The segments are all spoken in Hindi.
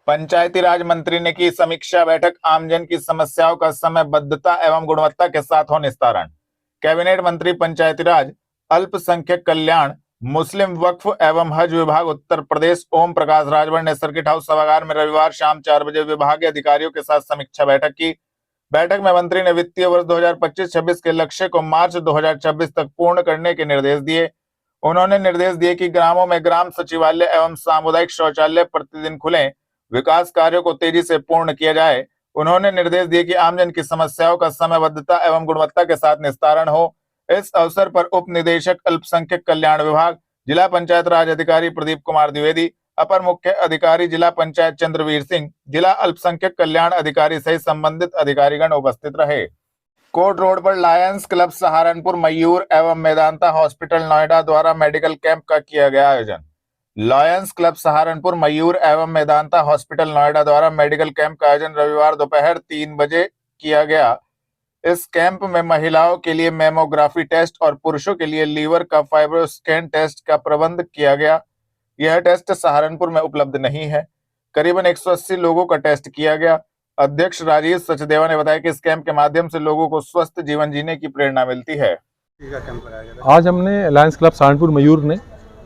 पंचायती राज मंत्री ने की समीक्षा बैठक। आमजन की समस्याओं का समयबद्धता एवं गुणवत्ता के साथ हो निस्तारण। कैबिनेट मंत्री पंचायती राज, अल्पसंख्यक कल्याण, मुस्लिम वक्फ एवं हज विभाग उत्तर प्रदेश ओम प्रकाश राजभर ने सर्किट हाउस सभागार में रविवार शाम 4 बजे विभागीय अधिकारियों के साथ समीक्षा बैठक की। बैठक में मंत्री ने वित्तीय वर्ष 2025-26 के लक्ष्य को मार्च 2026 तक पूर्ण करने के निर्देश दिए। उन्होंने निर्देश दिए कि ग्रामों में ग्राम सचिवालय एवं सामुदायिक शौचालय प्रतिदिन खुलें, विकास कार्यों को तेजी से पूर्ण किया जाए। उन्होंने निर्देश दिए कि आमजन की समस्याओं का समयबद्धता एवं गुणवत्ता के साथ निस्तारण हो। इस अवसर पर उप निदेशक अल्पसंख्यक कल्याण विभाग, जिला पंचायत राज अधिकारी प्रदीप कुमार द्विवेदी, अपर मुख्य अधिकारी जिला पंचायत चंद्रवीर सिंह, जिला अल्पसंख्यक कल्याण अधिकारी सहित संबंधित अधिकारीगण उपस्थित रहे। कोर्ट रोड पर लायंस क्लब सहारनपुर, मयूर एवं मेदांता हॉस्पिटल नोएडा द्वारा मेडिकल कैंप का किया गया आयोजन। लायंस क्लब सहारनपुर, मयूर एवं मेदांता हॉस्पिटल नोएडा द्वारा मेडिकल कैंप का आयोजन रविवार दोपहर 3 बजे किया गया। इस कैंप में महिलाओं के लिए मेमोग्राफी टेस्ट और पुरुषों के लिए लीवर का फाइब्रोस्कैन टेस्ट का प्रबंध किया गया। यह टेस्ट सहारनपुर में उपलब्ध नहीं है। करीबन 180 लोगों का टेस्ट किया गया। अध्यक्ष राजेश सचदेवा ने बताया कि इस कैंप के माध्यम से लोगों को स्वस्थ जीवन जीने की प्रेरणा मिलती है। आज हमने लायंस क्लब सहारनपुर मयूर ने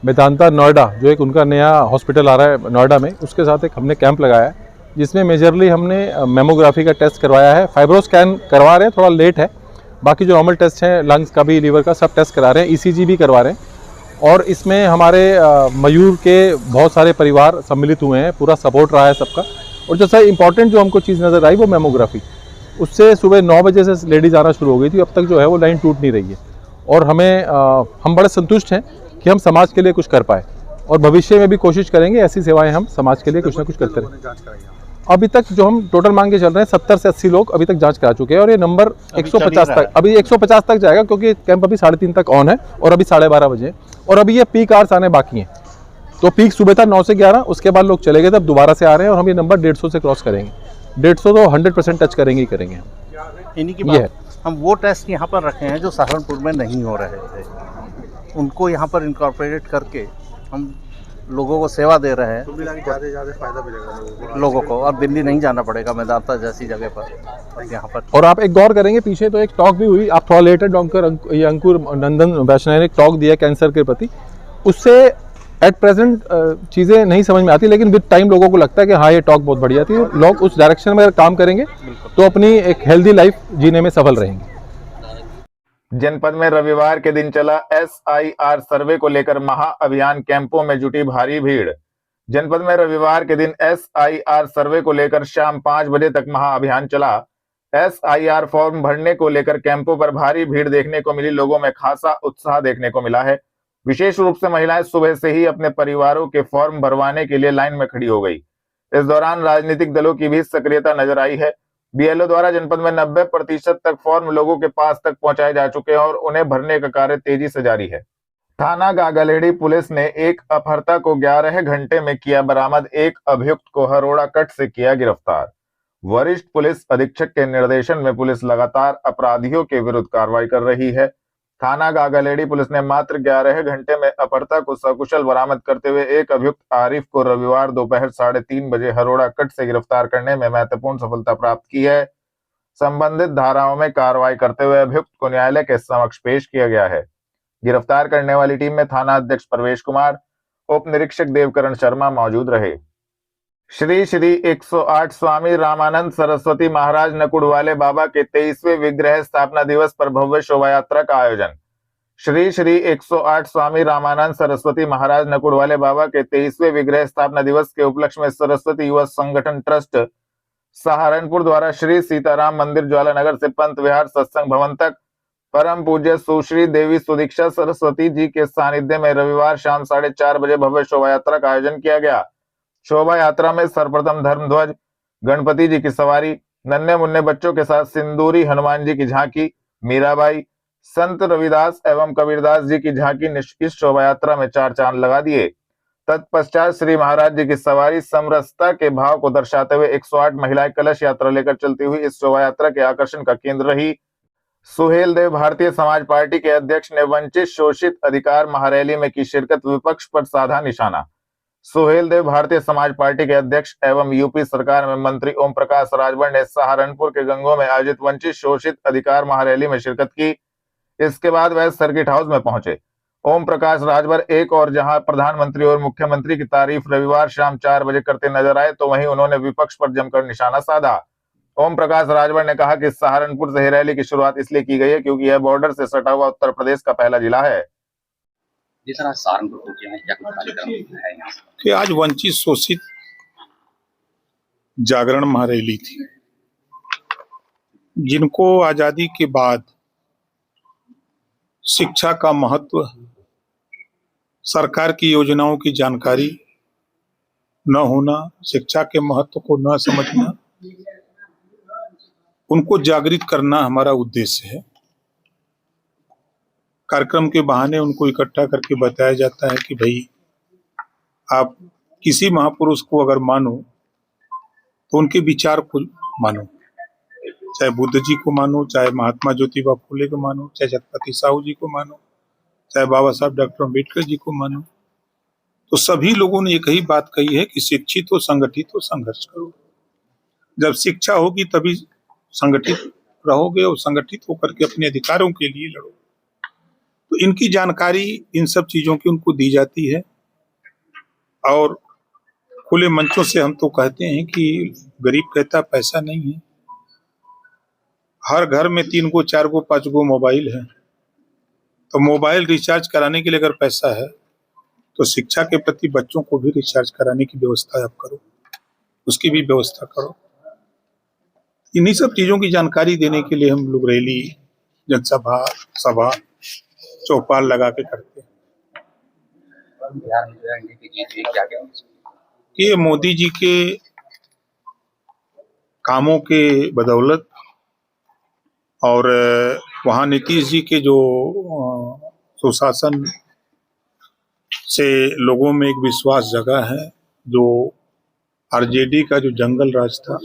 मेदांता नोएडा, जो एक उनका नया हॉस्पिटल आ रहा है नोएडा में, उसके साथ एक हमने कैंप लगाया है जिसमें मेजरली हमने मेमोग्राफी का टेस्ट करवाया है। फाइब्रोस्कैन करवा रहे हैं, थोड़ा लेट है। बाकी जो नॉर्मल टेस्ट हैं, लंग्स का भी, लीवर का, सब टेस्ट करा रहे हैं। ईसीजी भी करवा रहे हैं। और इसमें हमारे मयूर के बहुत सारे परिवार सम्मिलित हुए हैं, पूरा सपोर्ट रहा है सबका। और जो सबसे इम्पॉर्टेंट जो हमको चीज़ नज़र आई वो मेमोग्राफी। उससे सुबह 9 बजे से लेडीज़ आना शुरू हो गई थी, अब तक जो है वो लाइन टूट नहीं रही है। और हम बड़े संतुष्ट हैं कि हम समाज के लिए कुछ कर पाए और भविष्य में भी कोशिश करेंगे ऐसी सेवाएं हम समाज के लिए कुछ ना कुछ करते रहें। अभी तक जो हम टोटल मांग के चल रहे हैं 70 से 80 लोग अभी तक जांच करा चुके हैं और ये नंबर 150 तक, अभी 150 तक जाएगा क्योंकि कैंप अभी 3:30 तक ऑन है और अभी 12:30 बजे और अभी ये पीक आवर्स आने बाकी हैं। तो पीक सुबह था 9 से 11, उसके बाद लोग चले गए, तब दोबारा से आ रहे हैं और हम ये नंबर 150 से क्रॉस करेंगे। 150 तो 100% टच करेंगे ही करेंगे। इन्हीं की बात, हम वो टेस्ट यहाँ पर रखे हैं जो सहारनपुर में नहीं हो रहे थे, उनको यहाँ पर इनकॉर्पोरेट करके हम लोगों को सेवा दे रहे हैं। ज़्यादा फायदा मिलेगा लोगों को, और दिल्ली नहीं जाना पड़ेगा मेदांता जैसी जगह पर यहाँ पर। और आप एक गौर करेंगे, पीछे तो एक टॉक भी हुई, आप थोड़ा लेट है, डॉक्टर अंकुर नंदन वैष्णव ने एक टॉक दिया कैंसर के प्रति। उससे एट प्रेजेंट चीज़ें नहीं समझ में आती, लेकिन विद टाइम लोगों को लगता है कि हाँ ये टॉक बहुत बढ़िया थी। लोग उस डायरेक्शन में अगर काम करेंगे तो अपनी एक हेल्दी लाइफ जीने में सफल रहेंगे। जनपद में रविवार के दिन चला SIR सर्वे को लेकर महाअभियान, कैंपों में जुटी भारी भीड़। जनपद में रविवार के दिन SIR सर्वे को लेकर शाम 5 बजे तक महाअभियान चला। SIR फॉर्म भरने को लेकर कैंपों पर भारी भीड़ देखने को मिली। लोगों में खासा उत्साह देखने को मिला है। विशेष रूप से महिलाएं सुबह से ही अपने परिवारों के फॉर्म भरवाने के लिए लाइन में खड़ी हो गई। इस दौरान राजनीतिक दलों की भी सक्रियता नजर आई है। BLO द्वारा जनपद में 90% तक फॉर्म लोगों के पास तक पहुंचाए जा चुके हैं और उन्हें भरने का कार्य तेजी से जारी है। थाना गागलेडी पुलिस ने एक अपहर्ता को 11 घंटे में किया बरामद। एक अभियुक्त को हरोड़ा कट से किया गिरफ्तार। वरिष्ठ पुलिस अधीक्षक के निर्देशन में पुलिस लगातार अपराधियों के विरुद्ध कार्रवाई कर रही है। थाना गागलेडी पुलिस ने मात्र 11 घंटे में अपहर्ता को सकुशल बरामद करते हुए एक अभियुक्त आरिफ को रविवार दोपहर 3:30 बजे हरोड़ा कट से गिरफ्तार करने में महत्वपूर्ण सफलता प्राप्त की है। संबंधित धाराओं में कार्रवाई करते हुए अभियुक्त को न्यायालय के समक्ष पेश किया गया है। गिरफ्तार करने वाली टीम में थाना अध्यक्ष प्रवेश कुमार, उप निरीक्षक देवकरण शर्मा मौजूद रहे। श्री श्री 108 स्वामी रामानंद सरस्वती महाराज नकुड़वाले बाबा के 23वें विग्रह स्थापना दिवस पर भव्य शोभा यात्रा का आयोजन। श्री श्री 108 स्वामी रामानंद सरस्वती महाराज नकुड़वाले बाबा के 23वें विग्रह स्थापना दिवस के उपलक्ष्य में सरस्वती युवा संगठन ट्रस्ट सहारनपुर द्वारा श्री सीताराम मंदिर ज्वालानगर से पंत विहार सत्संग भवन तक परम पूज्य सुश्री देवी सुदीक्षा सरस्वती जी के सानिध्य में रविवार शाम 4:30 बजे भव्य शोभा यात्रा का आयोजन किया गया। शोभा यात्रा में सर्वप्रथम धर्म ध्वज, गणपति जी की सवारी, नन्हे मुन्ने बच्चों के साथ सिंदूरी हनुमान जी की झांकी, मीराबाई, संत रविदास एवं कबीरदास जी की झांकी ने इस शोभा यात्रा में 4 चांद लगा दिए। तत्पश्चात श्री महाराज जी की सवारी समरसता के भाव को दर्शाते हुए 108 महिलाएं कलश यात्रा लेकर चलती हुई इस शोभा यात्रा के आकर्षण का केंद्र रही। सुहेल देव भारतीय समाज पार्टी के अध्यक्ष ने वंचित शोषित अधिकार महारैली में की शिरकत, विपक्ष पर साधा निशाना। सुहेल देव भारतीय समाज पार्टी के अध्यक्ष एवं यूपी सरकार में मंत्री ओम प्रकाश राजभर ने सहारनपुर के गंगों में आयोजित वंचित शोषित अधिकार महारैली में शिरकत की। इसके बाद वह सर्किट हाउस में पहुंचे। ओम प्रकाश राजभर एक और जहां प्रधानमंत्री और मुख्यमंत्री की तारीफ रविवार शाम 4 बजे करते नजर आए, तो वहीं उन्होंने विपक्ष पर जमकर निशाना साधा। ओम प्रकाश राजभर ने कहा कि सहारनपुर से ही रैली की शुरुआत इसलिए की गई है क्योंकि यह बॉर्डर से सटा हुआ उत्तर प्रदेश का पहला जिला है। जिस तरह सहारनपुर पहुंचे हैं, क्या कुछ कार्यक्रम है यहाँ कि आज वंचित शोषित जागरण महारैली थी, जिनको आजादी के बाद शिक्षा का महत्व, सरकार की योजनाओं की जानकारी न होना, शिक्षा के महत्व को न समझना, उनको जागृत करना हमारा उद्देश्य है। कार्यक्रम के बहाने उनको इकट्ठा करके बताया जाता है कि भाई आप किसी महापुरुष को अगर मानो तो उनके विचार को मानो, चाहे बुद्ध जी को मानो, चाहे महात्मा ज्योतिबा फुले को मानो, चाहे जगपति साहू जी को मानो, चाहे बाबा साहब डॉक्टर अम्बेडकर जी को मानो, तो सभी लोगों ने एक ही बात कही है कि शिक्षित हो, संगठित हो, संघर्ष करो। जब शिक्षा होगी तभी संगठित रहोगे और संगठित होकर के अपने अधिकारों के लिए लड़ो। तो इनकी जानकारी इन सब चीजों की उनको दी जाती है और खुले मंचों से हम तो कहते हैं कि गरीब कहता पैसा नहीं है। हर घर में 3 गो 4 गो 5 गो मोबाइल है, तो मोबाइल रिचार्ज कराने के लिए अगर पैसा है तो शिक्षा के प्रति बच्चों को भी रिचार्ज कराने की व्यवस्था आप करो, उसकी भी व्यवस्था करो। इन्हीं सब चीजों की जानकारी देने के लिए हम लोग रैली, जनसभा, सभा, चौपाल लगा के करते हैं। बिहार में जो है एनडीए की जीत है, क्या कहना चाहिए? ये मोदी जी के कामों के बदौलत और वहाँ नीतीश जी के जो सुशासन से लोगों में एक विश्वास जगा है। जो आरजेडी का जो जंगल राज था,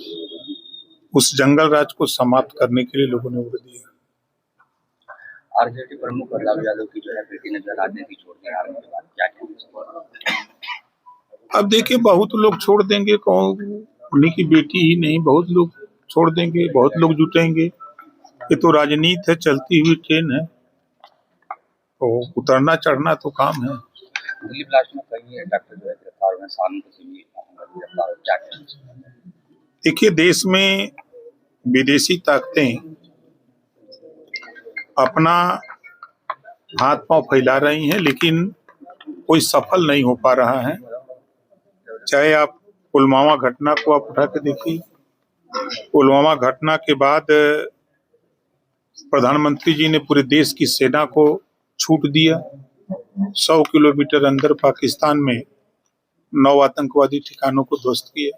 उस जंगल राज को समाप्त करने के लिए लोगों ने वोट दिया। आरजेडी प्रमुख लालू यादव की जो है बेटी ने जो राजनीति छोड़ दी हारने के बाद, क्या कहना चाहिए? अब देखिए, बहुत लोग छोड़ देंगे, उन्हीं की बेटी ही नहीं, बहुत लोग छोड़ देंगे, बहुत लोग जुटेंगे। ये तो राजनीति है, चलती हुई ट्रेन है, तो उतरना चढ़ना तो काम है। दिल्ली ब्लास्ट में कई डॉक्टर जो है गिरफ्तार हुए, सहारनपुर से भी गिरफ्तार हुए, क्या कहना चाहिए? देखिए, देश में विदेशी ताकतें अपना हाथ पांव फैला रही हैं, लेकिन कोई सफल नहीं हो पा रहा है। चाहे आप पुलवामा घटना को आप उठा के देखिए, पुलवामा घटना के बाद प्रधानमंत्री जी ने पूरे देश की सेना को छूट दिया। 100 किलोमीटर अंदर पाकिस्तान में 9 आतंकवादी ठिकानों को ध्वस्त किया,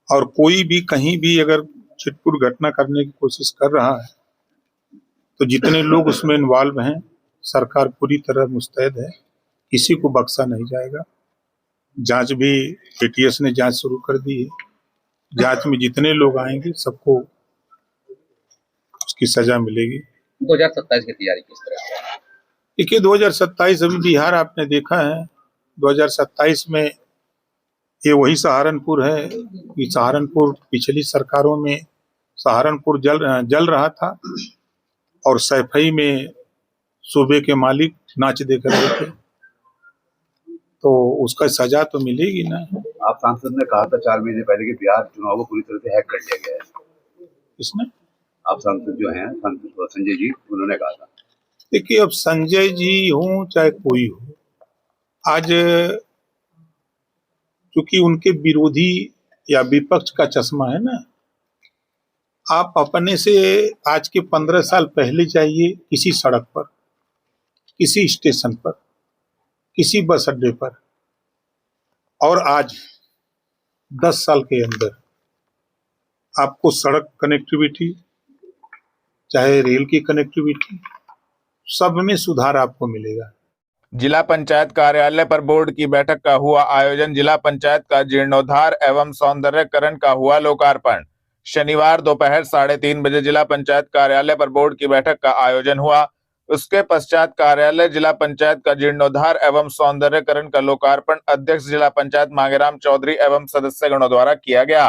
और कोई भी कहीं भी अगर छिटपुट घटना करने की कोशिश कर रहा है तो जितने लोग उसमें इन्वॉल्व हैं, सरकार पूरी तरह मुस्तैद है, किसी को बख्शा नहीं जाएगा। जांच भी एटीएस ने जांच शुरू कर दी है। जांच में जितने लोग आएंगे सबको उसकी सजा मिलेगी। 2027 की तैयारी किस तरह से है? देखिए, 2027 अभी बिहार आपने देखा है, 2027 में ये वही सहारनपुर है कि सहारनपुर पिछली सरकारों में सहारनपुर जल रहा था और सैफई में सूबे के मालिक नाच देख रहे थे, तो उसका सजा तो मिलेगी ना। आप सांसद ने कहा था 4 महीने पहले कि बिहार चुनाव को पूरी तरह से हैक कर लिया गया है। इसमें आप सांसद जो हैं संजय जी, उन्होंने कहा था। देखिए, अब संजय जी हो चाहे कोई हो, आज क्योंकि उनके विरोधी या विपक्ष का चश्मा है ना, आप अपने से आज के 15 साल पहले जाइए किसी सड़क पर, किसी स्टेशन पर, किसी बस अड्डे पर, और आज 10 साल के अंदर आपको सड़क कनेक्टिविटी, चाहे रेल की कनेक्टिविटी, सब में सुधार आपको मिलेगा। जिला पंचायत कार्यालय पर बोर्ड की बैठक का हुआ आयोजन। जिला पंचायत का जीर्णोद्धार एवं सौंदर्यकरण का हुआ लोकार्पण। शनिवार दोपहर 3:30 बजे जिला पंचायत कार्यालय पर बोर्ड की बैठक का आयोजन हुआ। उसके पश्चात कार्यालय जिला पंचायत का जीर्णोद्धार एवं सौंदर्यकरण का लोकार्पण अध्यक्ष जिला पंचायत मांगेराम चौधरी एवं सदस्यगणों द्वारा किया गया।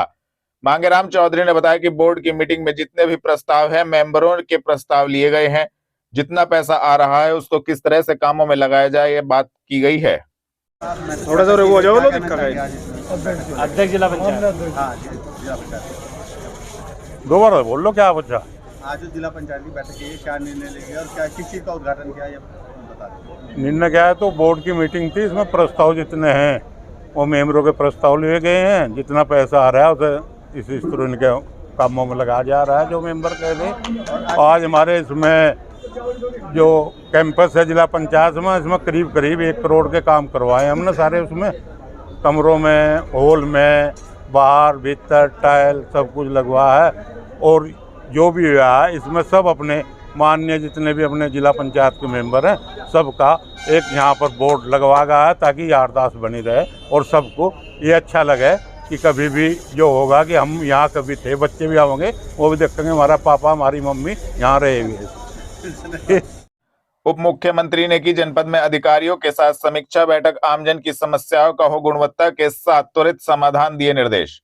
मांगेराम चौधरी ने बताया कि बोर्ड की मीटिंग में जितने भी प्रस्ताव हैं, मेंबरों के प्रस्ताव लिए गए हैं। जितना पैसा आ रहा है उसको किस तरह से कामों में लगाया जाए, ये बात की गई है। थोड़ा सा वो जाओ लो दिक्कत है। अध्यक्ष जिला पंचायत। हाँ जी, जिला पंचायत। दोबारा बोल लो क्या बच्चा। आज जो जिला पंचायत की बैठक है, क्या निर्णय ले लिया और क्या किस चीज़ का उद्घाटन किया, ये बता दें। निर्णय क्या है, तो बोर्ड की मीटिंग थी, इसमें प्रस्ताव जितने हैं वो मेंबरों के प्रस्ताव लिए गए हैं। जितना पैसा आ रहा है उसे इस तरह के कामों में लगाया जा रहा है जो मेंबर कह रहे। आज हमारे इसमें जो कैंपस है जिला पंचायत में, इसमें करीब करीब 1 करोड़ के काम करवाए हमने सारे। उसमें कमरों में, हॉल में, बाहर भीतर टाइल सब कुछ लगवा है। और जो भी हुआ है इसमें सब अपने माननीय जितने भी अपने जिला पंचायत के मेंबर हैं सबका एक यहाँ पर बोर्ड लगवा गया है, ताकि याददाश्त बनी रहे और सबको ये अच्छा लगे कि कभी भी जो होगा कि हम यहाँ कभी थे, बच्चे भी आएंगे वो भी देखेंगे हमारा पापा हमारी मम्मी यहाँ रहे हुए। उप मुख्यमंत्री ने की जनपद में अधिकारियों के साथ समीक्षा बैठक, आमजन की समस्याओं का हो गुणवत्ता के साथ त्वरित समाधान, दिए निर्देश।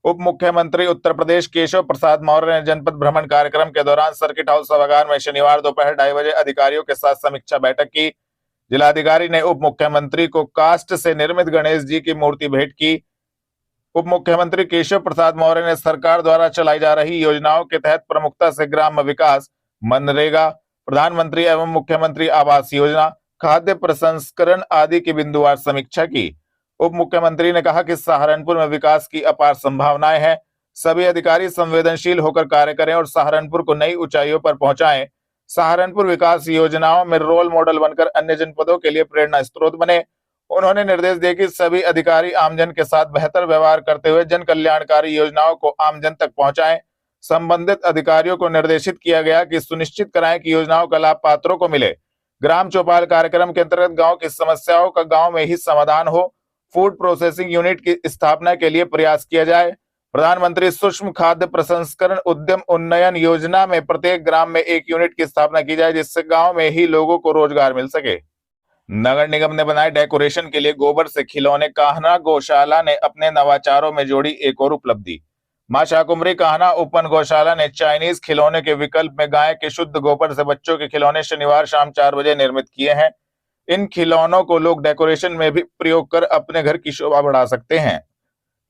उप मुख्यमंत्री उत्तर प्रदेश केशव प्रसाद मौर्य ने जनपद भ्रमण कार्यक्रम के दौरान सर्किट हाउस सभागार में शनिवार दोपहर 2:30 बजे अधिकारियों के साथ समीक्षा बैठक की। जिलाधिकारी ने उप मुख्यमंत्री को काष्ठ से निर्मित गणेश जी की मूर्ति भेंट की। उप मुख्यमंत्री केशव प्रसाद मौर्य ने सरकार द्वारा चलाई जा रही योजनाओं के तहत प्रमुखता से ग्राम विकास, मनरेगा, प्रधानमंत्री एवं मुख्यमंत्री आवास योजना, खाद्य प्रसंस्करण आदि की बिंदुवार समीक्षा की। उप मुख्यमंत्री ने कहा कि सहारनपुर में विकास की अपार संभावनाएं हैं। सभी अधिकारी संवेदनशील होकर कार्य करें और सहारनपुर को नई ऊंचाइयों पर पहुंचाएं। सहारनपुर विकास योजनाओं में रोल मॉडल बनकर अन्य जनपदों के लिए प्रेरणा स्रोत बने। उन्होंने निर्देश दिए कि सभी अधिकारी आमजन के साथ बेहतर व्यवहार करते हुए जन कल्याणकारी योजनाओं को आमजन तक पहुंचाएं। संबंधित अधिकारियों को निर्देशित किया गया कि सुनिश्चित कराएं कि योजनाओं का लाभ पात्रों को मिले। ग्राम चौपाल कार्यक्रम के अंतर्गत गांव की समस्याओं का गांव में ही समाधान हो। फूड प्रोसेसिंग यूनिट की स्थापना के लिए प्रयास किया जाए। प्रधानमंत्री सूक्ष्म खाद्य प्रसंस्करण उद्यम उन्नयन योजना में प्रत्येक ग्राम में 1 यूनिट की स्थापना की जाए, जिससे गांव में ही लोगों को रोजगार मिल सके। नगर निगम ने बनाए डेकोरेशन के लिए गोबर से खिलौने। कान्हा गौशाला ने अपने नवाचारों में जोड़ी एक और उपलब्धि। मां शाकुंभरी कान्हा ओपन गौशाला ने चाइनीज खिलौने के विकल्प में गाय के शुद्ध गोबर से बच्चों के खिलौने शनिवार शाम 4 बजे निर्मित किए हैं। इन खिलौनों को लोग डेकोरेशन में भी प्रयोग कर अपने घर की शोभा बढ़ा सकते हैं।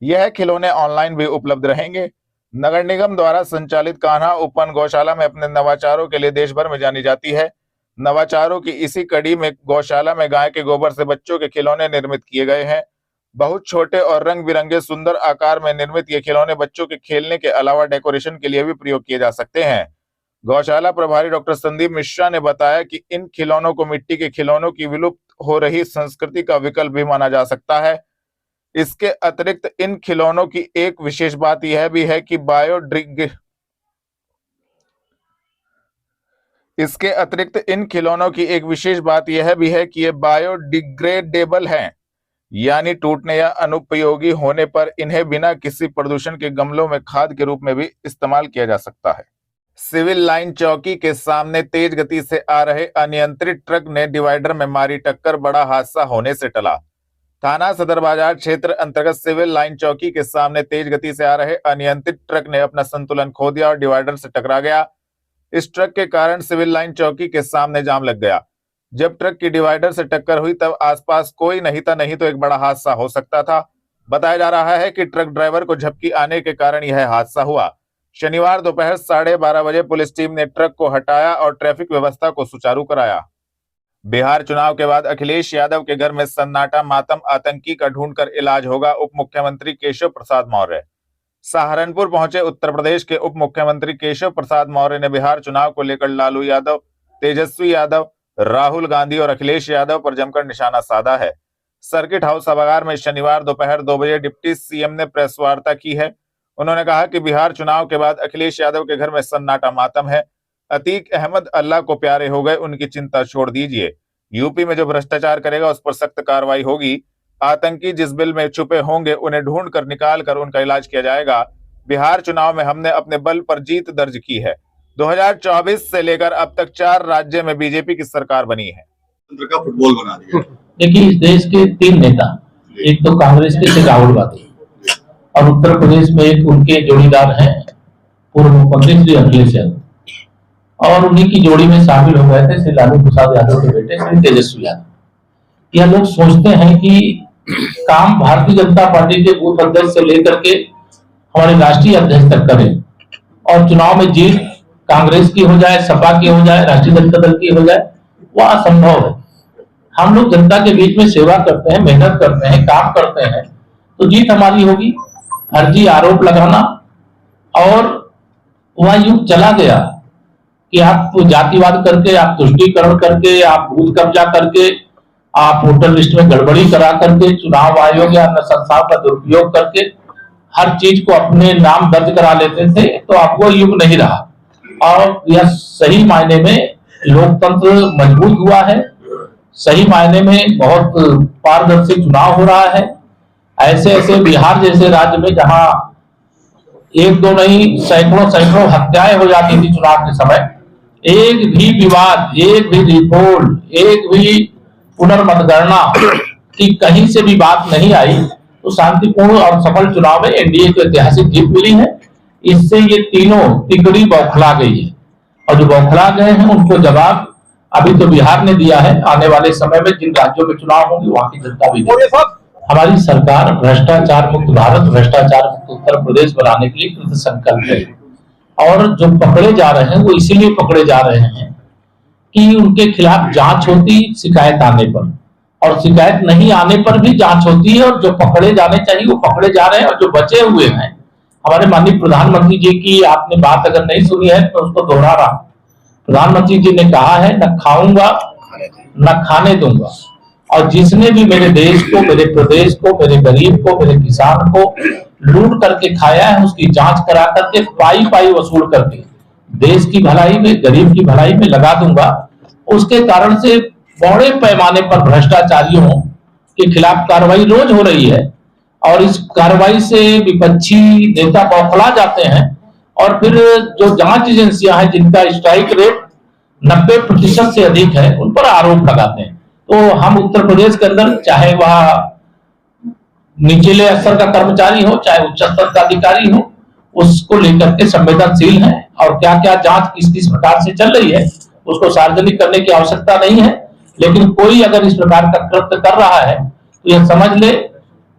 यह खिलौने ऑनलाइन भी उपलब्ध रहेंगे। नगर निगम द्वारा संचालित कान्हा ओपन गौशाला में अपने नवाचारों के लिए देश भर में जानी जाती है। नवाचारों की इसी कड़ी में गौशाला में गाय के गोबर से बच्चों के खिलौने निर्मित किए गए हैं। बहुत छोटे और रंग बिरंगे सुंदर आकार में निर्मित ये खिलौने बच्चों के खेलने के अलावा डेकोरेशन के लिए भी प्रयोग किए जा सकते हैं। गौशाला प्रभारी डॉक्टर संदीप मिश्रा ने बताया कि इन खिलौनों को मिट्टी के खिलौनों की विलुप्त हो रही संस्कृति का विकल्प भी माना जा सकता है। इसके अतिरिक्त इन खिलौनों की एक विशेष बात यह भी है कि ये बायोडिग्रेडेबल हैं, यानी टूटने या अनुपयोगी होने पर इन्हें बिना किसी प्रदूषण के गमलों में खाद के रूप में भी इस्तेमाल किया जा सकता है। सिविल लाइन चौकी के सामने तेज गति से आ रहे अनियंत्रित ट्रक ने डिवाइडर में मारी टक्कर, बड़ा हादसा होने से टला। थाना सदर बाजार क्षेत्र अंतर्गत सिविल लाइन चौकी के सामने तेज गति से आ रहे अनियंत्रित ट्रक ने अपना संतुलन खो दिया और डिवाइडर से टकरा गया। इस ट्रक के कारण सिविल लाइन चौकी के सामने जाम लग गया। जब ट्रक की डिवाइडर से टक्कर हुई तब आसपास कोई नहीं था, नहीं तो एक बड़ा हादसा हो सकता था। बताया जा रहा है कि ट्रक ड्राइवर को झपकी आने के कारण यह हादसा हुआ। शनिवार दोपहर 12:30 बजे पुलिस टीम ने ट्रक को हटाया और ट्रैफिक व्यवस्था को सुचारू कराया। बिहार चुनाव के बाद अखिलेश यादव के घर में सन्नाटा, मातम, आतंकी का ढूंढकर इलाज होगा, उप मुख्यमंत्री केशव प्रसाद मौर्य। सहारनपुर पहुंचे उत्तर प्रदेश के उप मुख्यमंत्री केशव प्रसाद मौर्य ने बिहार चुनाव को लेकर लालू यादव, तेजस्वी यादव, राहुल गांधी और अखिलेश यादव पर जमकर निशाना साधा है। सर्किट हाउस सभागार में शनिवार दोपहर 2 बजे डिप्टी सीएम ने प्रेस वार्ता की है। उन्होंने कहा कि बिहार चुनाव के बाद अखिलेश यादव के घर में सन्नाटा, मातम है। अतीक अहमद अल्लाह को प्यारे हो गए, उनकी चिंता छोड़ दीजिए। यूपी में जो भ्रष्टाचार करेगा उस पर सख्त कार्रवाई होगी। आतंकी जिस बिल में छुपे होंगे उन्हें ढूंढ कर निकाल कर उनका इलाज किया जाएगा। बिहार चुनाव में हमने अपने बल पर जीत दर्ज की है। 2024 से लेकर अब तक 4 राज्य में बीजेपी की सरकार बनी है। का फुटबॉल बना दिया। देखिए, इस देश के 3 नेता, एक तो कांग्रेस के थे राहुल गांधी, और उत्तर प्रदेश में एक उनके जोड़ीदार हैं पूर्व मुख्यमंत्री श्री अखिलेश यादव, और उन्हीं की जोड़ी में शामिल हो गए थे श्री लालू प्रसाद यादव के बेटे श्री तेजस्वी यादव। यह लोग सोचते हैं कि काम भारतीय जनता पार्टी के बूथ अध्यक्ष से लेकर के हमारे राष्ट्रीय अध्यक्ष तक करें, और चुनाव में जीत कांग्रेस की हो जाए, सपा की हो जाए, राष्ट्रीय जनता दल की हो जाए, वह असंभव है। हम लोग जनता के बीच में सेवा करते हैं, मेहनत करते हैं, काम करते हैं, तो जीत हमारी होगी। फर्जी आरोप लगाना, और वह युग चला गया कि आप जातिवाद करके, आप तुष्टीकरण करके, आप बूथ कब्जा करके, आप वोटर लिस्ट में गड़बड़ी करा करके, चुनाव आयोग या अन्य संस्थाओं का दुरुपयोग करके हर चीज को अपने नाम दर्ज करा लेते थे, तो अब वो युग नहीं रहा। और यह सही मायने में लोकतंत्र मजबूत हुआ है, सही मायने में बहुत पारदर्शी चुनाव हो रहा है। ऐसे ऐसे बिहार जैसे राज्य में जहां 1-2 नहीं सैकड़ों हत्याएं हो जाती थी चुनाव के समय, एक भी विवाद, एक भी रिपोर्ट, एक भी पुनर्मतगणना की कहीं से भी बात नहीं आई, तो शांतिपूर्ण और सफल चुनाव में एनडीए को ऐतिहासिक जीत मिली है। इससे ये तीनों तिगड़ी बौखला गई है, और जो बौखला गए हैं उनको जवाब अभी तो बिहार ने दिया है। आने वाले समय में जिन राज्यों में चुनाव होंगे वहां की जनता भी देगी। हमारी सरकार भ्रष्टाचार मुक्त भारत, भ्रष्टाचार मुक्त उत्तर प्रदेश बनाने के लिए कृत संकल्प है, और जो पकड़े जा रहे हैं वो इसीलिए पकड़े जा रहे हैं कि उनके खिलाफ जांच होती शिकायत आने पर, और शिकायत नहीं आने पर भी जांच होती है, और जो पकड़े जाने चाहिए वो पकड़े जा रहे हैं। और जो बचे हुए हैं, हमारे माननीय प्रधानमंत्री जी की आपने बात अगर नहीं सुनी है तो उसको दोहरा रहा। प्रधानमंत्री जी ने कहा है, न खाऊंगा न खाने दूंगा, और जिसने भी मेरे देश को, मेरे प्रदेश को, मेरे गरीब को, मेरे किसान को लूट करके खाया है, उसकी जांच करा करके पाई पाई वसूल करके देश की भलाई में, गरीब की भलाई में लगा दूंगा। उसके कारण से बड़े पैमाने पर भ्रष्टाचारियों के खिलाफ कार्रवाई रोज हो रही है, और इस कार्रवाई से विपक्षी नेता बौखला जाते हैं, और फिर जो जांच एजेंसियां हैं जिनका स्ट्राइक रेट 90% से अधिक है, उन पर आरोप लगाते हैं। तो हम उत्तर प्रदेश के अंदर, चाहे वह निचले स्तर का कर्मचारी हो, चाहे उच्च स्तर का अधिकारी हो, उसको लेकर के संवेदनशील हैं, और क्या क्या जांच किस किस प्रकार से चल रही है उसको सार्वजनिक करने की आवश्यकता नहीं है। लेकिन कोई अगर इस प्रकार का कृत्य कर रहा है तो यह समझ ले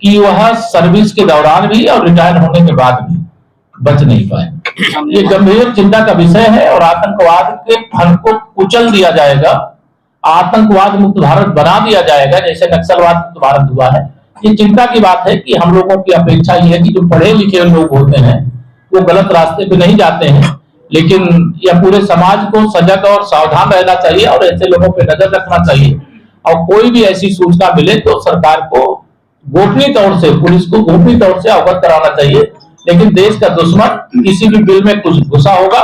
कि वह सर्विस के दौरान भी और रिटायर होने के बाद भी बच नहीं पाए। ये गंभीर चिंता का विषय है, और आतंकवाद के फन को कुचल दिया जाएगा, आतंकवाद मुक्त भारत बना दिया जाएगा, जैसे नक्सलवाद मुक्त भारत हुआ है। ये चिंता की बात है कि हम लोगों की अपेक्षा ये है कि जो पढ़े लिखे लोग होते हैं वो गलत रास्ते पे नहीं जाते हैं, लेकिन यह पूरे समाज को सजग और सावधान रहना चाहिए, और ऐसे लोगों पे नजर रखना चाहिए। और कोई भी ऐसी सूचना मिले तो सरकार को गोपनीय तौर से, पुलिस को गोपनीय तौर से अवगत कराना चाहिए। लेकिन देश का दुश्मन किसी भी बिल में कुछ घुसा होगा,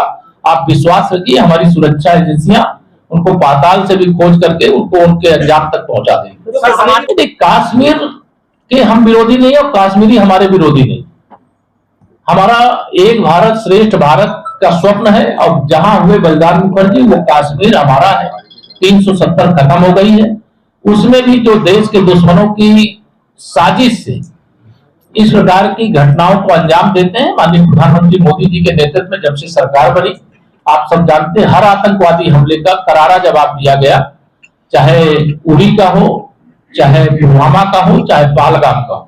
आप विश्वास रखिए हमारी सुरक्षा एजेंसियां उनको पाताल से भी खोज करके उनको उनके अंजाम तक पहुंचा देंगे। कश्मीर के हम विरोधी नहीं, और कश्मीरी हमारे विरोधी नहीं। हमारा एक भारत श्रेष्ठ भारत का स्वप्न है, और जहां हुए बलिदान मुखर्जी वो कश्मीर हमारा है। 370 खत्म हो गई है, उसमें भी जो देश के दुश्मनों की साजिश से इस प्रकार की घटनाओं को अंजाम देते हैं। माननीय प्रधानमंत्री मोदी जी के नेतृत्व में जब से सरकार बनी, आप सब जानते हैं, हर आतंकवादी हमले का करारा जवाब दिया गया, चाहे उरी का हो, चाहे पुलवामा का हो, चाहे पहलगाम का हो।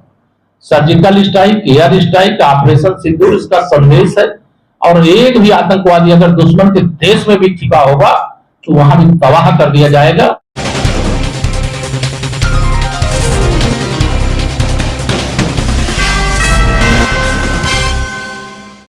Surgical strike, air strike, operation Sindoor इसका संदेश है। और एक भी आतंकवादी अगर दुश्मन के देश में भी छिपा होगा तो वहां भी तबाह कर दिया जाएगा।